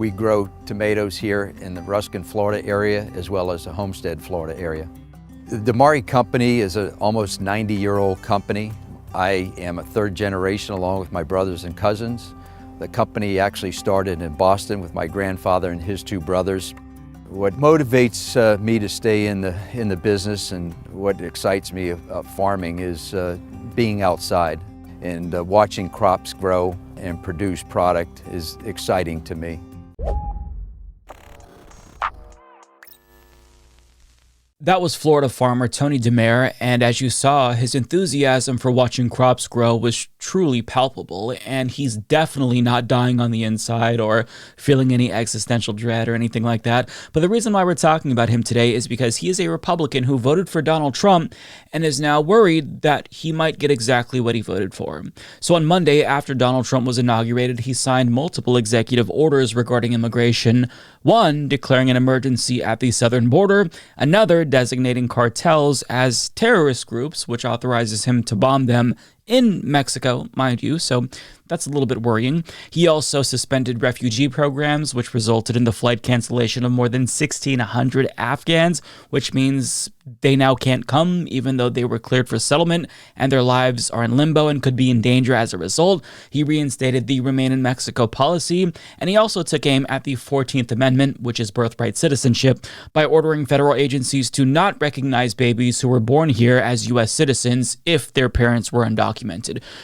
We grow tomatoes here in the Ruskin, Florida area, as well as the Homestead, Florida area. The DiMare company is an almost 90-year-old company. I am a third generation along with my brothers and cousins. The company actually started in Boston with my grandfather and his two brothers. What motivates me to stay in the business and what excites me of farming is being outside and watching crops grow and produce product is exciting to me. That was Florida farmer Tony DiMare, and as you saw, his enthusiasm for watching crops grow was truly palpable, and he's definitely not dying on the inside or feeling any existential dread or anything like that. But the reason why we're talking about him today is because he is a Republican who voted for Donald Trump and is now worried that he might get exactly what he voted for. So on Monday, after Donald Trump was inaugurated, he signed multiple executive orders regarding immigration, one declaring an emergency at the southern border, another designating cartels as terrorist groups, which authorizes him to bomb them in Mexico, mind you, so that's a little bit worrying. He also suspended refugee programs, which resulted in the flight cancellation of more than 1,600 Afghans, which means they now can't come, even though they were cleared for settlement, and their lives are in limbo and could be in danger as a result. He reinstated the Remain in Mexico policy, and he also took aim at the 14th Amendment, which is birthright citizenship, by ordering federal agencies to not recognize babies who were born here as U.S. citizens if their parents were undocumented.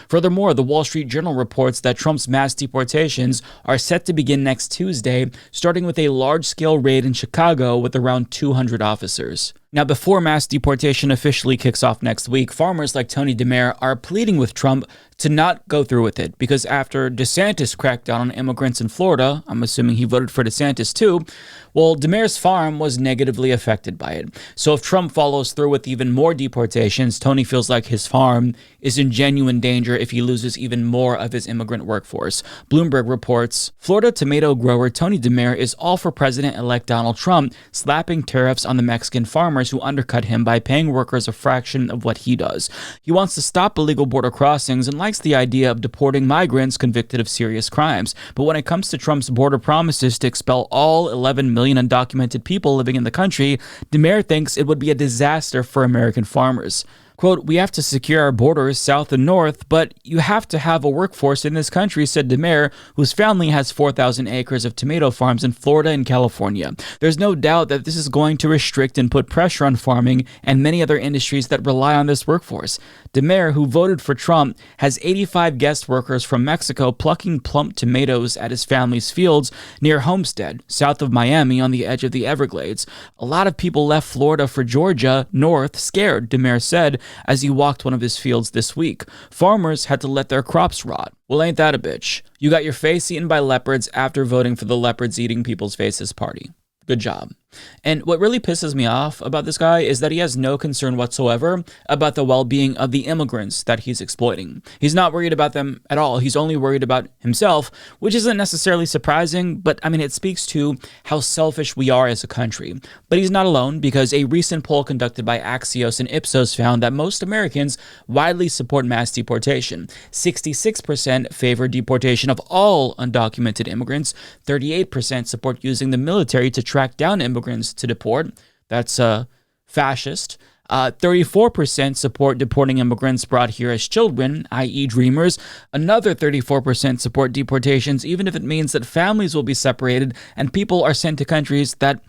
Furthermore, the Wall Street Journal reports that Trump's mass deportations are set to begin next Tuesday, starting with a large-scale raid in Chicago with around 200 officers. Now, before mass deportation officially kicks off next week, farmers like Tony DiMare are pleading with Trump to not go through with it, because after DeSantis cracked down on immigrants in Florida, I'm assuming he voted for DeSantis too, well, DiMare's farm was negatively affected by it. So if Trump follows through with even more deportations, Tony feels like his farm is in genuine danger if he loses even more of his immigrant workforce. Bloomberg reports, Florida tomato grower Tony DiMare is all for President-elect Donald Trump slapping tariffs on the Mexican farmers who undercut him by paying workers a fraction of what he does. He wants to stop illegal border crossings and likes the idea of deporting migrants convicted of serious crimes. But when it comes to Trump's border promises to expel all 11 million undocumented people living in the country, DiMare thinks it would be a disaster for American farmers. Quote, we have to secure our borders south and north, but you have to have a workforce in this country, said DiMare, whose family has 4,000 acres of tomato farms in Florida and California. There's no doubt that this is going to restrict and put pressure on farming and many other industries that rely on this workforce. DiMare, who voted for Trump, has 85 guest workers from Mexico plucking plump tomatoes at his family's fields near Homestead, south of Miami on the edge of the Everglades. A lot of people left Florida for Georgia, north, scared, DiMare said, as he walked one of his fields this week. Farmers had to let their crops rot. Well, ain't that a bitch? You got your face eaten by leopards after voting for the leopards eating people's faces party. Good job. And what really pisses me off about this guy is that he has no concern whatsoever about the well-being of the immigrants that he's exploiting. He's not worried about them at all. He's only worried about himself, which isn't necessarily surprising, but I mean, it speaks to how selfish we are as a country. But he's not alone, because a recent poll conducted by Axios and Ipsos found that most Americans widely support mass deportation. 66% favor deportation of all undocumented immigrants. 38% support using the military to track down immigrants to deport. That's fascist. 34% support deporting immigrants brought here as children, i.e. dreamers. Another 34% support deportations, even if it means that families will be separated and people are sent to countries that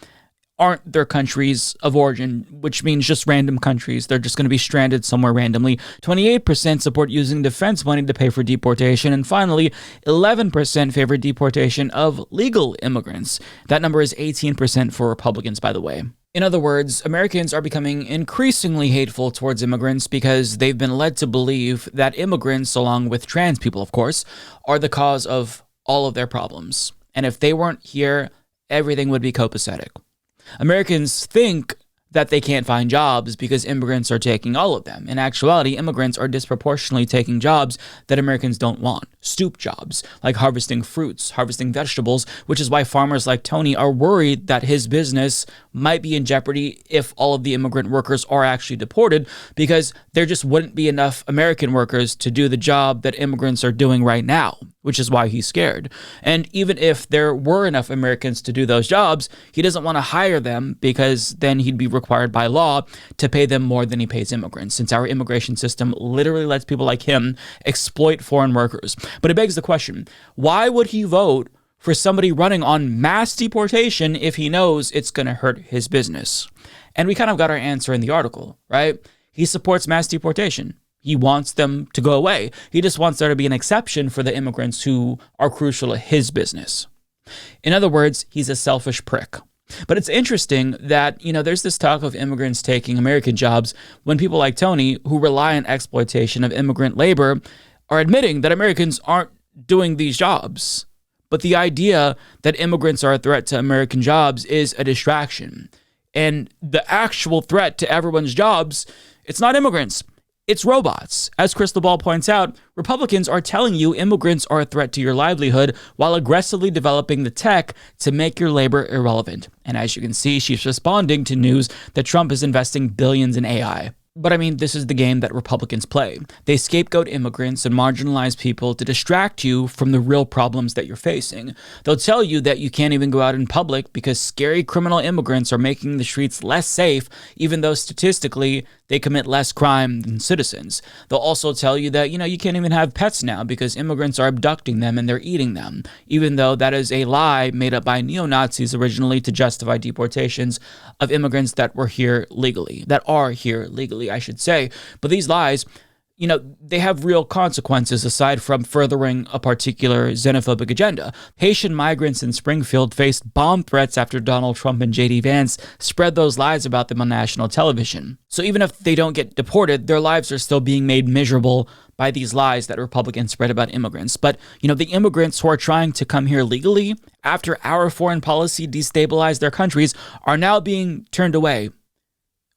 aren't their countries of origin, which means just random countries. They're just going to be stranded somewhere randomly. 28% support using defense money to pay for deportation. And finally, 11% favor deportation of legal immigrants. That number is 18% for Republicans, by the way. In other words, Americans are becoming increasingly hateful towards immigrants because they've been led to believe that immigrants, along with trans people, of course, are the cause of all of their problems. And if they weren't here, everything would be copacetic. Americans think that they can't find jobs because immigrants are taking all of them. In actuality, immigrants are disproportionately taking jobs that Americans don't want. Stoop jobs, like harvesting fruits, harvesting vegetables, which is why farmers like Tony are worried that his business might be in jeopardy if all of the immigrant workers are actually deported, because there just wouldn't be enough American workers to do the job that immigrants are doing right now, which is why he's scared. And even if there were enough Americans to do those jobs, he doesn't want to hire them because then he'd be required by law to pay them more than he pays immigrants, since our immigration system literally lets people like him exploit foreign workers. But it begs the question, why would he vote for somebody running on mass deportation if he knows it's going to hurt his business? And we kind of got our answer in the article, right? He supports mass deportation. He wants them to go away. He just wants there to be an exception for the immigrants who are crucial to his business. In other words, he's a selfish prick. But it's interesting that, there's this talk of immigrants taking American jobs when people like Tony, who rely on exploitation of immigrant labor, are admitting that Americans aren't doing these jobs. But the idea that immigrants are a threat to American jobs is a distraction. And the actual threat to everyone's jobs, it's not immigrants. It's robots. As Crystal Ball points out, Republicans are telling you immigrants are a threat to your livelihood while aggressively developing the tech to make your labor irrelevant. And as you can see, she's responding to news that Trump is investing billions in AI. But this is the game that Republicans play. They scapegoat immigrants and marginalize people to distract you from the real problems that you're facing. They'll tell you that you can't even go out in public because scary criminal immigrants are making the streets less safe, even though statistically they commit less crime than citizens. They'll also tell you that, you can't even have pets now because immigrants are abducting them and they're eating them, even though that is a lie made up by neo-Nazis originally to justify deportations of immigrants that are here legally, I should say. But these lies, they have real consequences aside from furthering a particular xenophobic agenda. Haitian migrants in Springfield faced bomb threats after Donald Trump and J.D. Vance spread those lies about them on national television. So even if they don't get deported, their lives are still being made miserable by these lies that Republicans spread about immigrants. But, the immigrants who are trying to come here legally after our foreign policy destabilized their countries are now being turned away,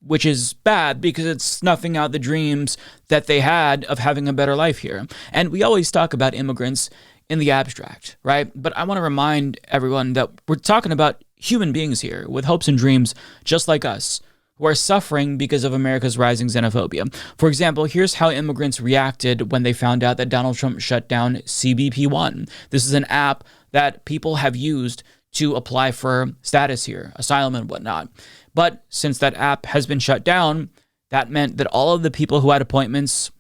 which is bad because it's snuffing out the dreams that they had of having a better life here. And we always talk about immigrants in the abstract, right? But I want to remind everyone that we're talking about human beings here with hopes and dreams just like us, who are suffering because of America's rising xenophobia. For example, here's how immigrants reacted when they found out that Donald Trump shut down CBP One. This is an app that people have used to apply for status here, asylum and whatnot. But since that app has been shut down, that meant that all of the people who had appointments,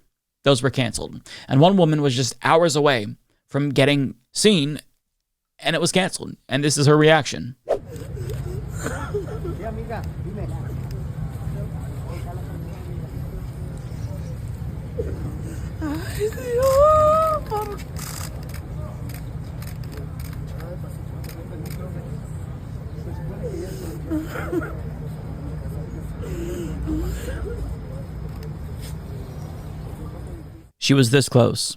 those were canceled. And one woman was just hours away from getting seen, and it was canceled. And this is her reaction. She was this close,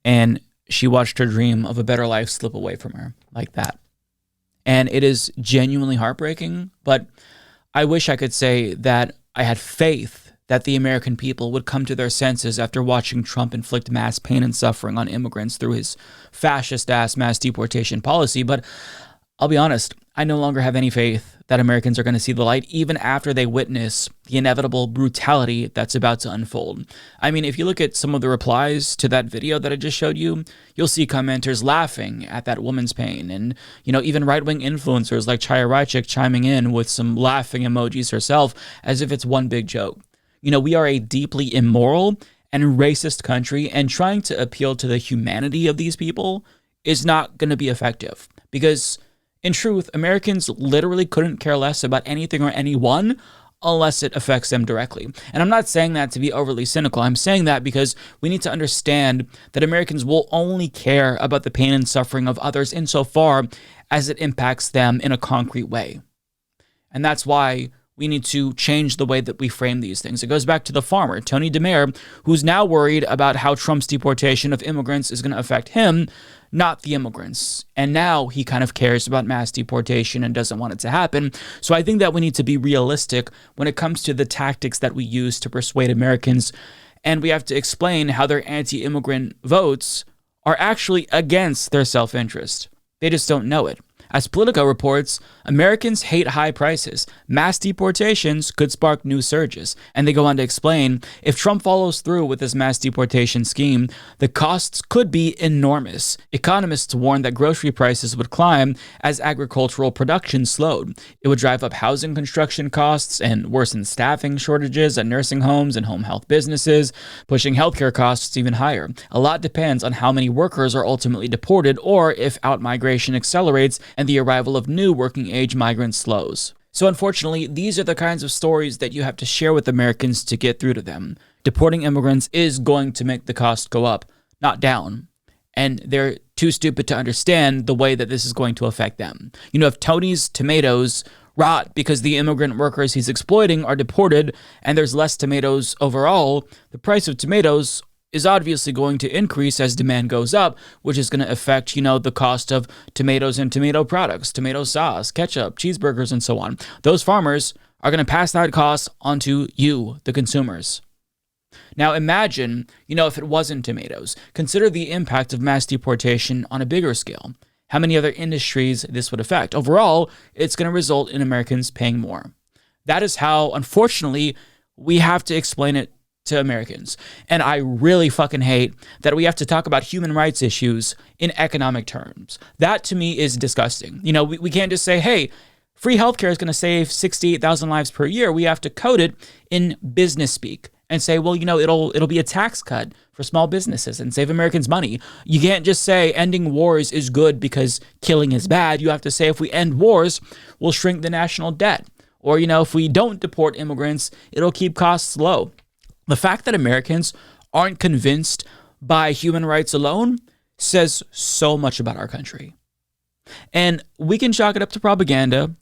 and she watched her dream of a better life slip away from her like that. And it is genuinely heartbreaking, but I wish I could say that I had faith that the American people would come to their senses after watching Trump inflict mass pain and suffering on immigrants through his fascist-ass mass deportation policy. But I'll be honest, I no longer have any faith that Americans are going to see the light even after they witness the inevitable brutality that's about to unfold. If you look at some of the replies to that video that I just showed you, you'll see commenters laughing at that woman's pain. And, even right-wing influencers like Chaya Raichik chiming in with some laughing emojis herself as if it's one big joke. We are a deeply immoral and racist country, and trying to appeal to the humanity of these people is not going to be effective because, in truth, Americans literally couldn't care less about anything or anyone unless it affects them directly. And I'm not saying that to be overly cynical. I'm saying that because we need to understand that Americans will only care about the pain and suffering of others insofar as it impacts them in a concrete way. And that's why we need to change the way that we frame these things. It goes back to the farmer, Tony DiMare, who's now worried about how Trump's deportation of immigrants is going to affect him, not the immigrants. And now he kind of cares about mass deportation and doesn't want it to happen. So I think that we need to be realistic when it comes to the tactics that we use to persuade Americans. And we have to explain how their anti-immigrant votes are actually against their self-interest. They just don't know it. As Politico reports, Americans hate high prices. Mass deportations could spark new surges. And they go on to explain, if Trump follows through with this mass deportation scheme, the costs could be enormous. Economists warn that grocery prices would climb as agricultural production slowed. It would drive up housing construction costs and worsen staffing shortages at nursing homes and home health businesses, pushing healthcare costs even higher. A lot depends on how many workers are ultimately deported or if out-migration accelerates and the arrival of new working-age migrants slows. So unfortunately, these are the kinds of stories that you have to share with Americans to get through to them. Deporting immigrants is going to make the cost go up, not down. And they're too stupid to understand the way that this is going to affect them. You know, if Tony's tomatoes rot because the immigrant workers he's exploiting are deported and there's less tomatoes overall, the price of tomatoes is obviously going to increase as demand goes up, which is going to affect, the cost of tomatoes and tomato products, tomato sauce, ketchup, cheeseburgers, and so on. Those farmers are going to pass that cost onto you, the consumers. Now imagine, if it wasn't tomatoes. Consider the impact of mass deportation on a bigger scale. How many other industries this would affect? Overall, it's going to result in Americans paying more. That is how, unfortunately, we have to explain it to Americans. And I really fucking hate that we have to talk about human rights issues in economic terms. That to me is disgusting. We can't just say, hey, free healthcare is going to save 68,000 lives per year. We have to code it in business speak and say, well, it'll be a tax cut for small businesses and save Americans money. You can't just say ending wars is good because killing is bad. You have to say if we end wars, we'll shrink the national debt. Or, if we don't deport immigrants, it'll keep costs low. The fact that Americans aren't convinced by human rights alone says so much about our country. And we can chalk it up to propaganda,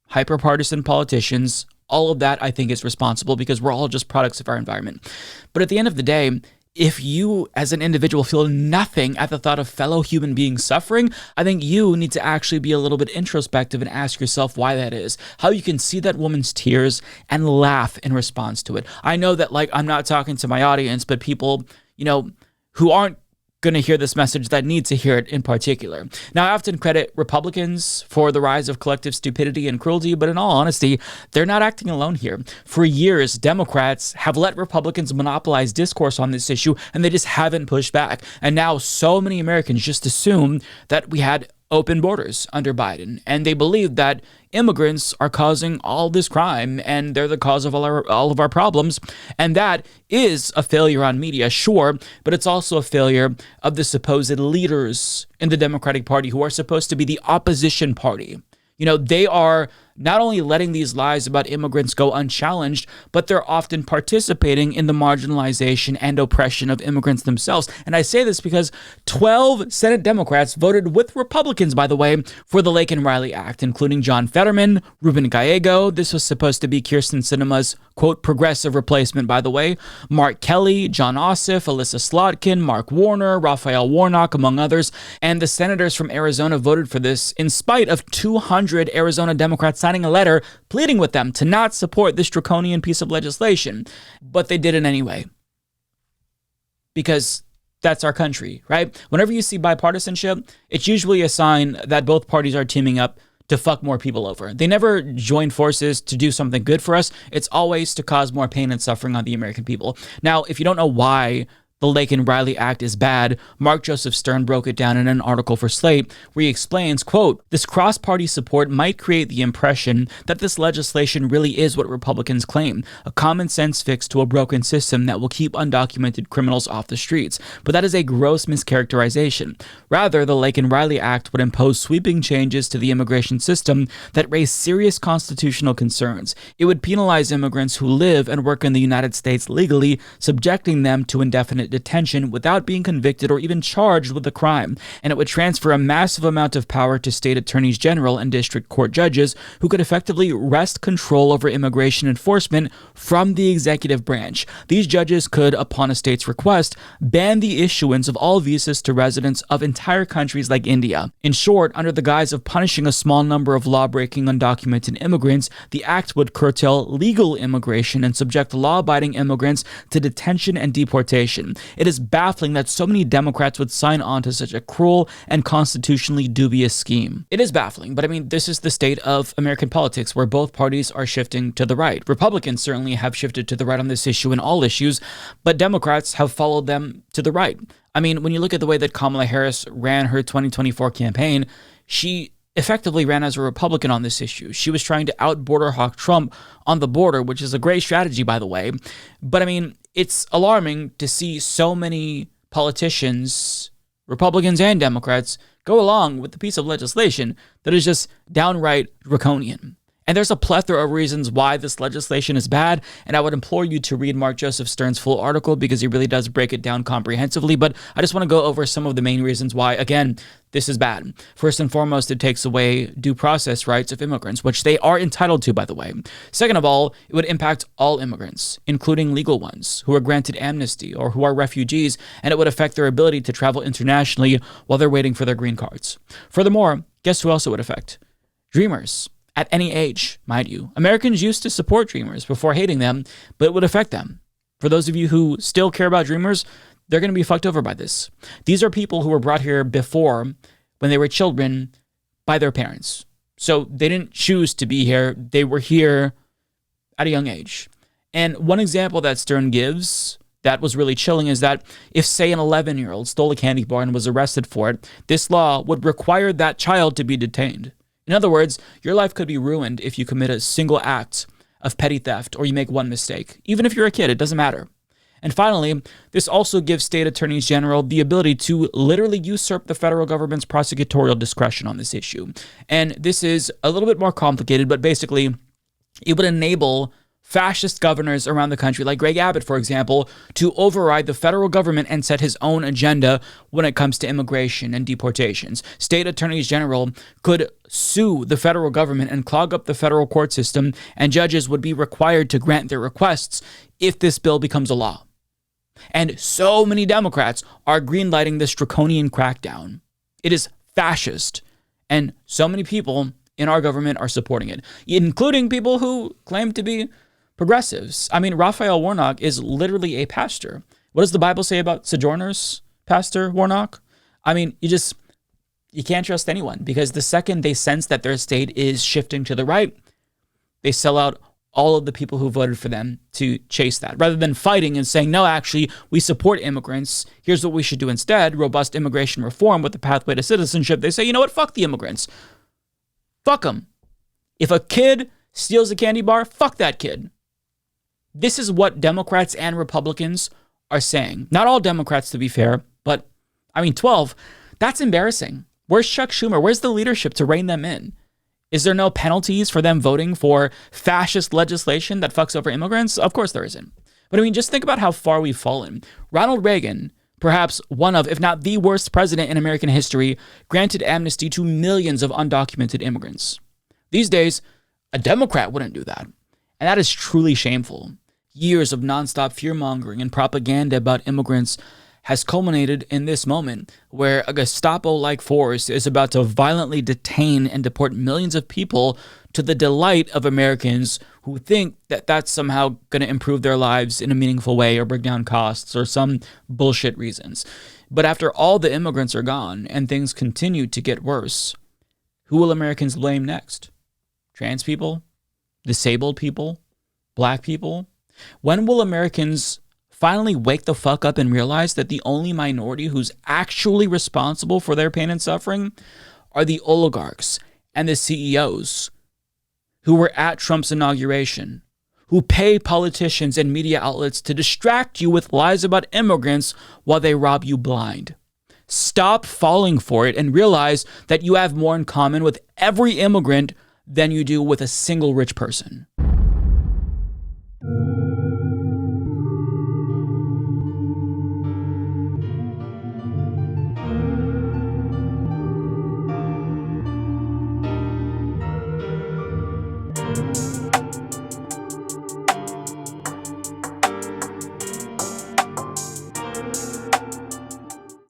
hyper-partisan politicians. All of that, I think, is responsible because we're all just products of our environment. But at the end of the day, if you as an individual feel nothing at the thought of fellow human beings suffering, I think you need to actually be a little bit introspective and ask yourself why that is. How you can see that woman's tears and laugh in response to it. I know that I'm not talking to my audience, but people, who aren't going to hear this message that need to hear it in particular. Now, I often credit Republicans for the rise of collective stupidity and cruelty, but in all honesty, they're not acting alone here. For years, Democrats have let Republicans monopolize discourse on this issue, and they just haven't pushed back. And now so many Americans just assume that we had open borders under Biden, and they believe that immigrants are causing all this crime and they're the cause of all of our problems. And that is a failure on media, sure, but it's also a failure of the supposed leaders in the Democratic Party who are supposed to be the opposition party. They are not only letting these lies about immigrants go unchallenged, but they're often participating in the marginalization and oppression of immigrants themselves. And I say this because 12 Senate Democrats voted with Republicans, by the way, for the Laken Riley Act, including John Fetterman, Ruben Gallego. This was supposed to be Kyrsten Sinema's, quote, progressive replacement, by the way. Mark Kelly, John Ossoff, Alyssa Slotkin, Mark Warner, Raphael Warnock, among others. And the senators from Arizona voted for this in spite of 200 Arizona Democrats signing a letter pleading with them to not support this draconian piece of legislation. But they did it anyway. Because that's our country, right? Whenever you see bipartisanship, it's usually a sign that both parties are teaming up to fuck more people over. They never join forces to do something good for us. It's always to cause more pain and suffering on the American people. Now, if you don't know why the Laken Riley Act is bad, Mark Joseph Stern broke it down in an article for Slate where he explains, quote, this cross-party support might create the impression that this legislation really is what Republicans claim, a common sense fix to a broken system that will keep undocumented criminals off the streets. But that is a gross mischaracterization. Rather, the Laken Riley Act would impose sweeping changes to the immigration system that raise serious constitutional concerns. It would penalize immigrants who live and work in the United States legally, subjecting them to indefinite detention without being convicted or even charged with a crime, and it would transfer a massive amount of power to state attorneys general and district court judges who could effectively wrest control over immigration enforcement from the executive branch. These judges could, upon a state's request, ban the issuance of all visas to residents of entire countries like India. In short, under the guise of punishing a small number of law-breaking undocumented immigrants, the act would curtail legal immigration and subject law-abiding immigrants to detention and deportation. legislation. It is baffling that so many Democrats would sign on to such a cruel and constitutionally dubious scheme. It is baffling, but I mean, this is the state of American politics where both parties are shifting to the right. Republicans certainly have shifted to the right on this issue in all issues, but Democrats have followed them to the right. I mean, when you look at the way that Kamala Harris ran her 2024 campaign, she effectively ran as a Republican on this issue. She was trying to out-border hawk Trump on the border, which is a great strategy, by the way. But I mean, it's alarming to see so many politicians, Republicans and Democrats, go along with the piece of legislation that is just downright draconian. And there's a plethora of reasons why this legislation is bad, and I would implore you to read Mark Joseph Stern's full article because he really does break it down comprehensively, but I just want to go over some of the main reasons why, again, this is bad. First and foremost, it takes away due process rights of immigrants, which they are entitled to, by the way. Second of all, it would impact all immigrants, including legal ones who are granted amnesty or who are refugees, and it would affect their ability to travel internationally while they're waiting for their green cards. Furthermore, guess who else it would affect? Dreamers. At any age, mind you. Americans used to support Dreamers before hating them, but it would affect them. For those of you who still care about Dreamers, they're going to be fucked over by this. These are people who were brought here before, when they were children, by their parents. So they didn't choose to be here. They were here at a young age. And one example that Stern gives that was really chilling is that if, say, an 11-year-old stole a candy bar and was arrested for it, this law would require that child to be detained. In other words, your life could be ruined if you commit a single act of petty theft or you make one mistake. Even if you're a kid, it doesn't matter. And finally, this also gives state attorneys general the ability to literally usurp the federal government's prosecutorial discretion on this issue. And this is a little bit more complicated, but basically, it would enable fascist governors around the country, like Greg Abbott, for example, to override the federal government and set his own agenda when it comes to immigration and deportations. State attorneys general could sue the federal government and clog up the federal court system, and judges would be required to grant their requests if this bill becomes a law. And so many Democrats are greenlighting this draconian crackdown. It is fascist, and so many people in our government are supporting it, including people who claim to be progressives. I mean, Raphael Warnock is literally a pastor. What does the Bible say about sojourners, Pastor Warnock? I mean, you can't trust anyone because the second they sense that their state is shifting to the right, they sell out all of the people who voted for them to chase that. Rather than fighting and saying, no, actually, we support immigrants. Here's what we should do instead, robust immigration reform with the pathway to citizenship. They say, you know what, fuck the immigrants. Fuck them. If a kid steals a candy bar, fuck that kid. This is what Democrats and Republicans are saying. Not all Democrats, to be fair, but, 12, that's embarrassing. Where's Chuck Schumer? Where's the leadership to rein them in? Is there no penalties for them voting for fascist legislation that fucks over immigrants? Of course there isn't. But just think about how far we've fallen. Ronald Reagan, perhaps one of, if not the worst president in American history, granted amnesty to millions of undocumented immigrants. These days, a Democrat wouldn't do that. And that is truly shameful. Years of nonstop fear-mongering and propaganda about immigrants has culminated in this moment where a Gestapo-like force is about to violently detain and deport millions of people to the delight of Americans who think that that's somehow going to improve their lives in a meaningful way or bring down costs or some bullshit reasons. But after all the immigrants are gone and things continue to get worse, who will Americans blame next? Trans people? Disabled people? Black people? When will Americans finally wake the fuck up and realize that the only minority who's actually responsible for their pain and suffering are the oligarchs and the CEOs who were at Trump's inauguration, who pay politicians and media outlets to distract you with lies about immigrants while they rob you blind? Stop falling for it and realize that you have more in common with every immigrant than you do with a single rich person.